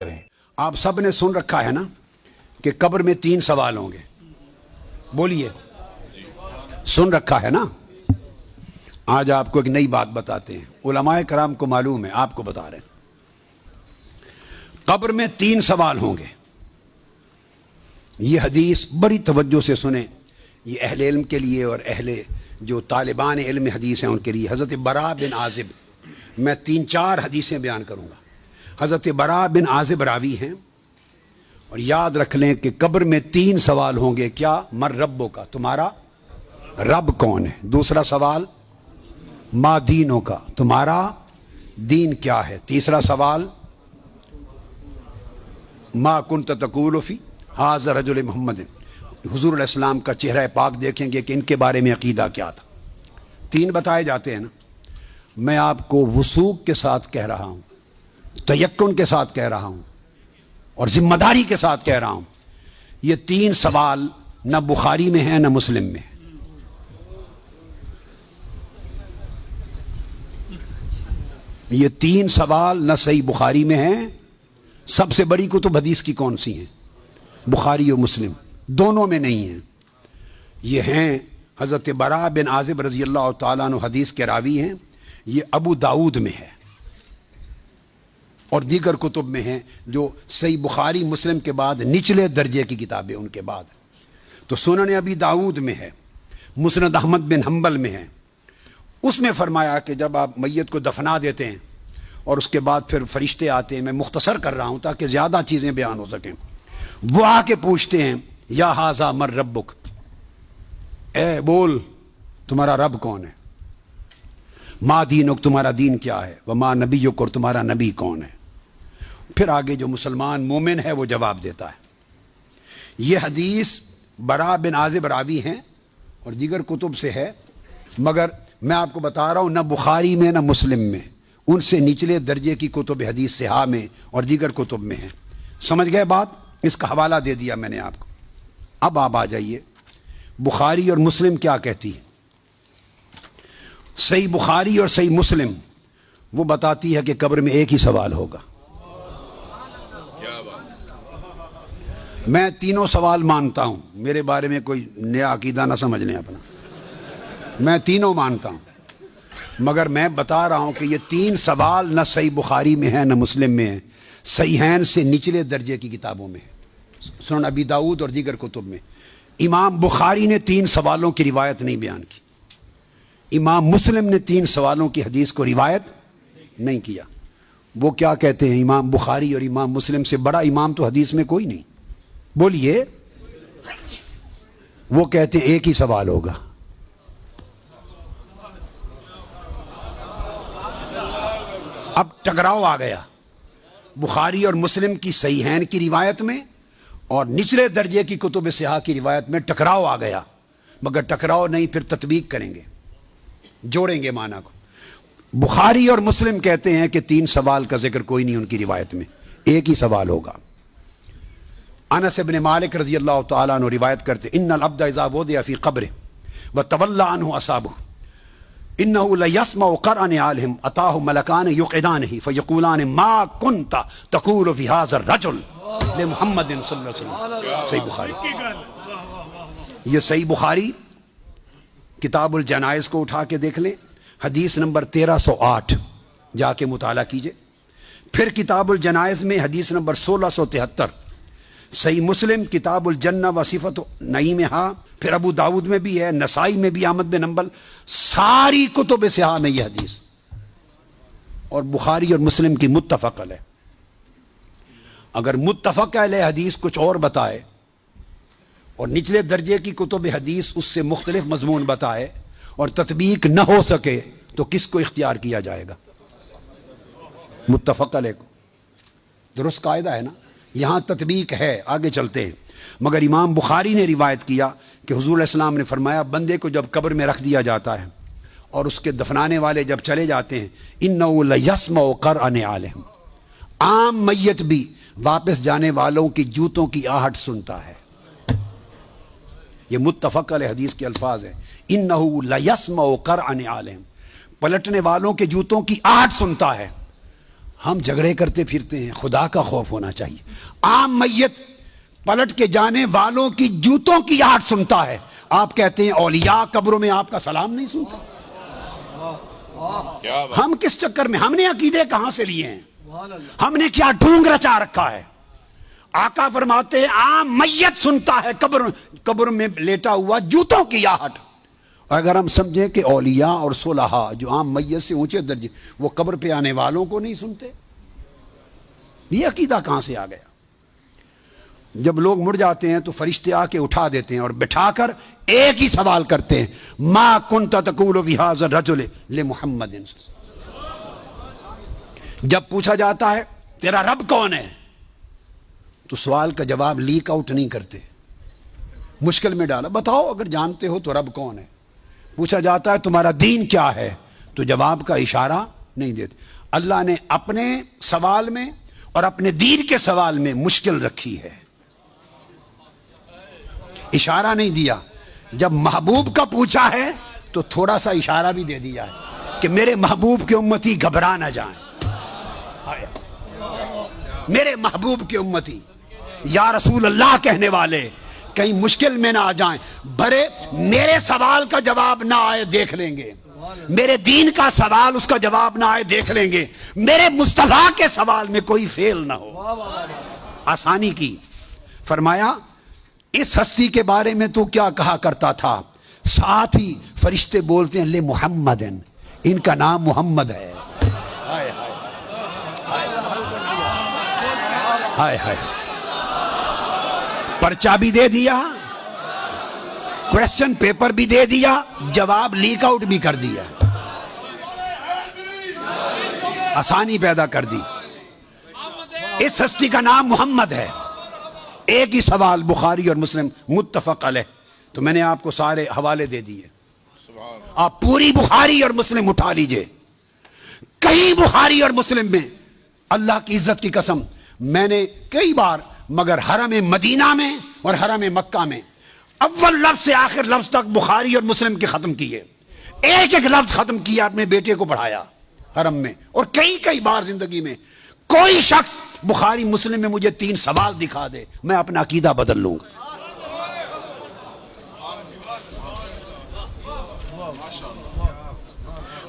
آپ سب نے سن رکھا ہے نا کہ قبر میں 3 سوال ہوں گے. بولیے, سن رکھا ہے نا؟ آج آپ کو ایک نئی بات بتاتے ہیں. علماء کرام کو معلوم ہے, آپ کو بتا رہے ہیں. قبر میں 3 سوال ہوں گے. یہ حدیث بڑی توجہ سے سنیں. یہ اہل علم کے لیے اور اہل جو طالبان علم حدیث ہیں ان کے لیے. حضرت براء بن عازب, میں 3-4 حدیثیں بیان کروں گا. حضرت براء بن عازب راوی ہیں, اور یاد رکھ لیں کہ قبر میں 3 سوال ہوں گے. کیا؟ مر ربو کا, تمہارا رب کون ہے. دوسرا سوال ما دینوں کا, تمہارا دین کیا ہے. تیسرا سوال ما کنت تقول فی ھذا رجل محمد, حضور علیہ السلام کا چہرہ پاک دیکھیں گے کہ ان کے بارے میں عقیدہ کیا تھا. 3 بتائے جاتے ہیں نا. میں آپ کو وثوق کے ساتھ کہہ رہا ہوں, تیقن کے ساتھ کہہ رہا ہوں, اور ذمہ داری کے ساتھ کہہ رہا ہوں. یہ 3 سوال نہ بخاری میں ہیں نہ مسلم میں. یہ 3 سوال نہ صحیح بخاری میں ہیں. سب سے بڑی کتب حدیث کی کون سی ہیں؟ بخاری و مسلم, دونوں میں نہیں ہیں. یہ ہیں حضرت براء بن عازب رضی اللہ تعالیٰ عنہ حدیث کے راوی ہیں. یہ ابو داؤد میں ہے اور دیگر کتب میں ہیں جو صحیح بخاری مسلم کے بعد نچلے درجے کی کتابیں ان کے بعد. تو سنن ابی داؤد میں ہے, مسند احمد بن حنبل میں ہے. اس میں فرمایا کہ جب آپ میت کو دفنا دیتے ہیں اور اس کے بعد پھر فرشتے آتے ہیں, میں مختصر کر رہا ہوں تاکہ زیادہ چیزیں بیان ہو سکیں. وہ آ کے پوچھتے ہیں یا ھذا مر ربک, اے بول تمہارا رب کون ہے. ما دینک, تمہارا دین کیا ہے. وما نبیک, اور تمہارا نبی کون ہے. پھر آگے جو مسلمان مومن ہے وہ جواب دیتا ہے. یہ حدیث براء بن عازب راوی ہیں اور دیگر کتب سے ہے, مگر میں آپ کو بتا رہا ہوں نہ بخاری میں نہ مسلم میں. ان سے نچلے درجے کی کتب حدیث صحاح میں اور دیگر کتب میں ہیں. سمجھ گئے بات؟ اس کا حوالہ دے دیا میں نے آپ کو. اب آپ آ جائیے بخاری اور مسلم کیا کہتی ہے. صحیح بخاری اور صحیح مسلم وہ بتاتی ہے کہ قبر میں ایک ہی سوال ہوگا. میں تینوں سوال مانتا ہوں, میرے بارے میں کوئی نیا عقیدہ نہ سمجھ لیں اپنا. میں تینوں مانتا ہوں, مگر میں بتا رہا ہوں کہ یہ 3 سوال نہ صحیح بخاری میں ہیں نہ مسلم میں ہیں. صحیحین سے نچلے درجے کی کتابوں میں ہے, سنن ابی داؤد اور دیگر کتب میں. امام بخاری نے 3 سوالوں کی روایت نہیں بیان کی. امام مسلم نے 3 سوالوں کی حدیث کو روایت نہیں کیا. وہ کیا کہتے ہیں, امام بخاری اور امام مسلم سے بڑا امام تو حدیث میں کوئی نہیں. بولیے. وہ کہتے ہیں ایک ہی سوال ہوگا. اب ٹکراؤ آ گیا بخاری اور مسلم کی صحیحین کی روایت میں اور نچلے درجے کی کتب صحاح کی روایت میں. ٹکراؤ آ گیا, مگر ٹکراؤ نہیں, پھر تطبیق کریں گے, جوڑیں گے معنی کو. بخاری اور مسلم کہتے ہیں کہ 3 سوال کا ذکر کوئی نہیں ان کی روایت میں, ایک ہی سوال ہوگا. انس بن مالک رضی اللہ تعالیٰ عنہ روایت کرتے ان العبد اذا وضع فی قبره وتولى عنه اصحابه انه ليسمع قرأ نعالهم اتاه ملکان یقعدانه فیقولان ما كنت تقول في هذا الرجل لمحمد صلی اللہ علیہ وسلم. صحیح بخاری. یہ صحیح بخاری کتاب الجنائز کو اٹھا کے دیکھ لیں, حدیث نمبر 1308 جا کے مطالعہ کیجئے. پھر کتاب الجنائز میں حدیث نمبر 1673. صحیح مسلم کتاب الجنہ و صفت نعیمہا, پھر ابو داؤد میں بھی ہے, نسائی میں بھی, احمد بن حنبل, ساری کتب صحاح میں یہ حدیث. اور بخاری اور مسلم کی متفق علیہ. اگر متفق علیہ حدیث کچھ اور بتائے اور نچلے درجے کی کتب حدیث اس سے مختلف مضمون بتائے اور تطبیق نہ ہو سکے تو کس کو اختیار کیا جائے گا؟ متفق علیہ کو. درست قاعدہ ہے نا. یہاں تطبیق ہے, آگے چلتے ہیں. مگر امام بخاری نے روایت کیا کہ حضور علیہ السلام نے فرمایا بندے کو جب قبر میں رکھ دیا جاتا ہے اور اس کے دفنانے والے جب چلے جاتے ہیں, اِنَّهُ لَيَسْمَعُ قَرْعَ نِعَالِهِمْ, عام میت بھی واپس جانے والوں کی جوتوں کی آہٹ سنتا ہے. یہ متفق علیہ حدیث کے الفاظ ہیں. اِنَّهُ لَيَسْمَعُ قَرْعَ نِعَالِهِمْ, پلٹنے والوں کے جوتوں کی آہٹ سنتا ہے. ہم جھگڑے کرتے پھرتے ہیں، خدا کا خوف ہونا چاہیے۔ عام میت پلٹ کے جانے والوں کی جوتوں کی آہٹ سنتا ہے، آپ کہتے ہیں اولیاء قبروں میں آپ کا سلام نہیں سنتا۔ ہم کس چکر میں، ہم نے عقیدے کہاں سے لیے ہیں، ہم نے کیا ڈھونگ رچا رکھا ہے؟ آقا فرماتے ہیں عام میت سنتا ہے قبر میں لیٹا ہوا جوتوں کی آہٹ۔ اگر ہم سمجھیں کہ اولیاء اور صلحاء جو عام میت سے اونچے درجے، وہ قبر پہ آنے والوں کو نہیں سنتے، یہ عقیدہ کہاں سے آ گیا؟ جب لوگ مڑ جاتے ہیں تو فرشتے آ کے اٹھا دیتے ہیں اور بٹھا کر ایک ہی سوال کرتے ہیں، ما کنت تقول فی ھذا الرجل لمحمد۔ جب پوچھا جاتا ہے تیرا رب کون ہے، تو سوال کا جواب لیک آؤٹ نہیں کرتے، مشکل میں ڈالا، بتاؤ اگر جانتے ہو تو رب کون ہے۔ پوچھا جاتا ہے تمہارا دین کیا ہے، تو جواب کا اشارہ نہیں دیتے۔ اللہ نے اپنے سوال میں اور اپنے دین کے سوال میں مشکل رکھی ہے، اشارہ نہیں دیا۔ جب محبوب کا پوچھا ہے تو تھوڑا سا اشارہ بھی دے دیا ہے کہ میرے محبوب کے امتی گھبرا نہ جائیں، میرے محبوب کے امتی یا رسول اللہ کہنے والے کہیں مشکل میں نہ آ جائیں، بھرے میرے سوال کا جواب نہ آئے دیکھ لیں گے، میرے دین کا سوال اس کا جواب نہ آئے دیکھ لیں گے، میرے مصطفیٰ کے سوال میں کوئی فیل نہ ہو، آسانی کی۔ فرمایا اس ہستی کے بارے میں تو کیا کہا کرتا تھا، ساتھ ہی فرشتے بولتے ہیں لے محمد، ان کا نام محمد ہے۔ ہائے ہائے، پرچہ بھی دے دیا، کویسچن پیپر بھی دے دیا، جواب لیک آؤٹ بھی کر دیا، آسانی پیدا کر دی۔ اس ہستی کا نام محمد ہے، ایک ہی سوال بخاری اور مسلم متفق علیہ، تو میں نے آپ کو سارے حوالے دے دیے، آپ پوری بخاری اور مسلم اٹھا لیجئے۔ کئی بخاری اور مسلم میں اللہ کی عزت کی قسم میں نے کئی بار، مگر حرم مدینہ میں اور حرم مکہ میں اول لفظ سے آخر لفظ تک بخاری اور مسلم کے ختم کیے، ایک ایک لفظ ختم کیا، اپنے بیٹے کو پڑھایا حرم میں، اور کئی بار زندگی میں کوئی شخص بخاری مسلم میں مجھے 3 سوال دکھا دے، میں اپنا عقیدہ بدل لوں گا۔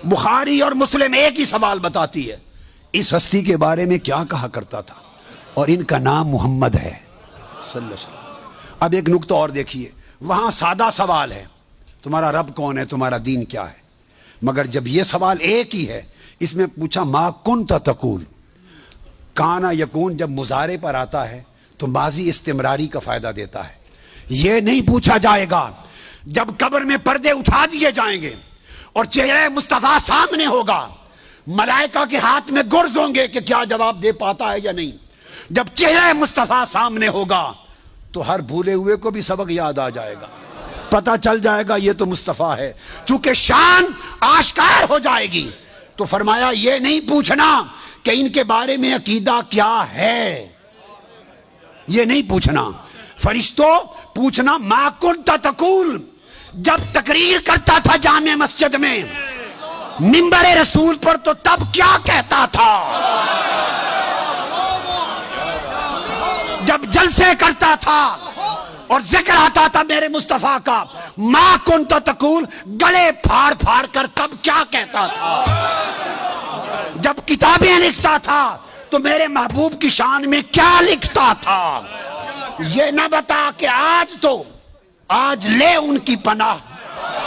بخاری اور مسلم ایک ہی سوال بتاتی ہے، اس ہستی کے بارے میں کیا کہا کرتا تھا، اور ان کا نام محمد ہے صلی اللہ علیہ وسلم۔ اب ایک نقطہ اور دیکھیے، وہاں سادہ سوال ہے تمہارا رب کون ہے، تمہارا دین کیا ہے، مگر جب یہ سوال ایک ہی ہے، اس میں پوچھا ما کنت تقول، کانا یکون جب مضارع پر آتا ہے تو ماضی استمراری کا فائدہ دیتا ہے۔ یہ نہیں پوچھا جائے گا جب قبر میں پردے اٹھا دیے جائیں گے اور چہرہ مصطفیٰ سامنے ہوگا، ملائکہ کے ہاتھ میں گرز ہوں گے کہ کیا جواب دے پاتا ہے یا نہیں۔ جب چہرہ مصطفیٰ سامنے ہوگا تو ہر بھولے ہوئے کو بھی سبق یاد آ جائے گا، پتہ چل جائے گا یہ تو مصطفیٰ ہے، چونکہ شان آشکار ہو جائے گی۔ تو فرمایا یہ نہیں پوچھنا کہ ان کے بارے میں عقیدہ کیا ہے، یہ نہیں پوچھنا، فرشتوں پوچھنا ما کنت تقول، جب تقریر کرتا تھا جامع مسجد میں منبر رسول پر تو تب کیا کہتا تھا، جب جلسے کرتا تھا اور ذکر آتا تھا میرے مصطفیٰ کا، ما کنت تقول، گلے پھاڑ پھاڑ کر تب کیا کہتا تھا، جب کتابیں لکھتا تھا تو میرے محبوب کی شان میں کیا لکھتا تھا۔ یہ نہ بتا کہ آج لے ان کی پناہ،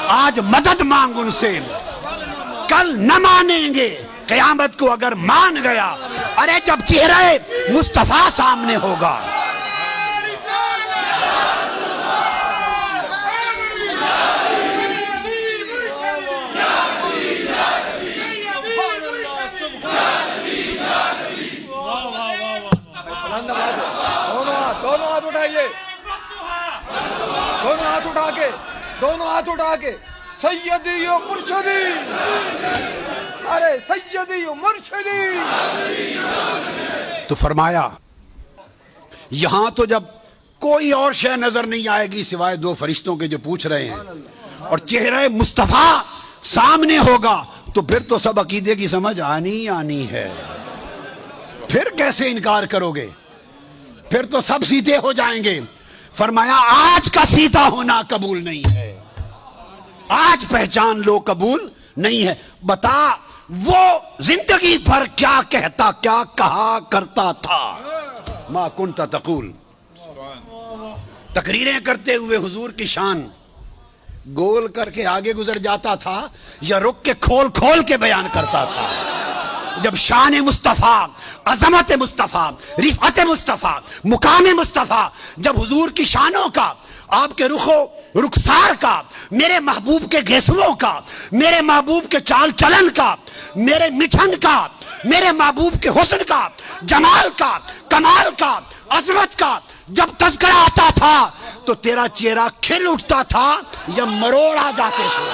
آج مدد مانگ ان سے، کل نہ مانیں گے، قیامت کو اگر مان گیا، ارے جب چہرہ مصطفیٰ سامنے ہوگا۔ دونوں ہاتھ اٹھا کے سیدی و مرشدی، ارے سیدی و مرشدی۔ تو فرمایا یہاں تو جب کوئی اور شے نظر نہیں آئے گی سوائے 2 فرشتوں کے جو پوچھ رہے ہیں، اور چہرہ مصطفیٰ سامنے ہوگا، تو پھر تو سب عقیدے کی سمجھ آنی ہے۔ پھر کیسے انکار کرو گے؟ پھر تو سب سیتے ہو جائیں گے۔ فرمایا آج کا سیتا ہونا قبول نہیں ہے، آج پہچان لو قبول نہیں ہے۔ بتا وہ زندگی بھر کیا کہتا، کیا کہا کرتا تھا؟ ما کنت تقول، تقریریں کرتے ہوئے حضور کی شان گول کر کے آگے گزر جاتا تھا یا رک کے کھول کھول کے بیان کرتا تھا؟ جب شان مصطفیٰ، عظمت مصطفیٰ، رفعت مصطفیٰ، مقام مصطفیٰ، جب حضور کی شانوں کا، آپ کے رخسار کا، میرے محبوب کے گیسوؤں کا، میرے محبوب کے چال چلن کا، میرے مٹھن کا، میرے محبوب کے حسن کا، جمال کا، کمال کا، عظمت کا جب تذکرہ آتا تھا تو تیرا چہرہ کھل اٹھتا تھا یا مروڑ آ جاتے تھے؟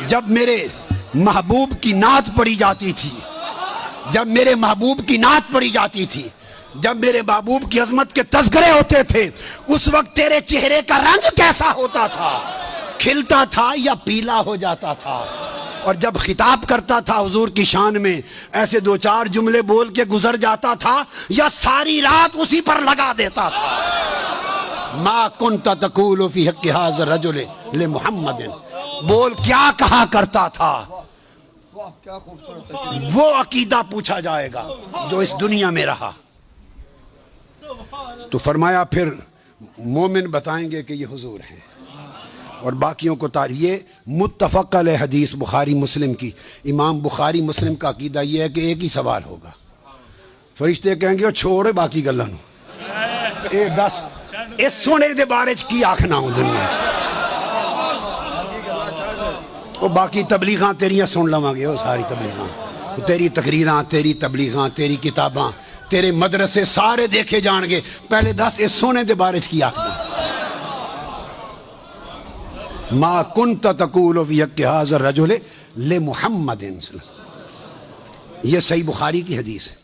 جب میرے محبوب کی نعت پڑھی جاتی تھی، جب میرے محبوب کی نعت پڑھی جاتی تھی، جب میرے محبوب کی عظمت کے تذکرے ہوتے تھے، اس وقت تیرے چہرے کا رنگ کیسا ہوتا تھا؟ کھلتا تھا یا پیلا ہو جاتا تھا؟ اور جب خطاب کرتا تھا حضور کی شان میں، ایسے دو چار جملے بول کے گزر جاتا تھا یا ساری رات اسی پر لگا دیتا تھا؟ ما کنت تقول فی حق ھذا الرجل لمحمد، بول کیا کہا کرتا تھا؟ وہ عقیدہ پوچھا جائے گا جو اس دنیا میں رہا۔ تو فرمایا پھر مومن بتائیں گے کہ یہ حضور ہیں، اور باقیوں کو یہ متفق علیہ حدیث بخاری مسلم کی۔ امام بخاری مسلم کا عقیدہ یہ ہے کہ ایک ہی سوال ہوگا، فرشتے کہیں گے چھوڑے باقی گلاں نوں، اے دس اس سونے دے بارے چ کی آکھنا ہوں دنیا چ، وہ باقی تبلیغاں تیریاں سن لواں گے، وہ ساری تبلیغاں، تیری تقریراں، تیری تبلیغاں، تیری کتاباں، تیرے مدرسے سارے دیکھے جان گے، پہلے دس اس سونے دے بارے چ کی آکھنا۔ ما کنت تقول فی حق ھذا الرجل لمحمد، یہ صحیح بخاری کی حدیث ہے۔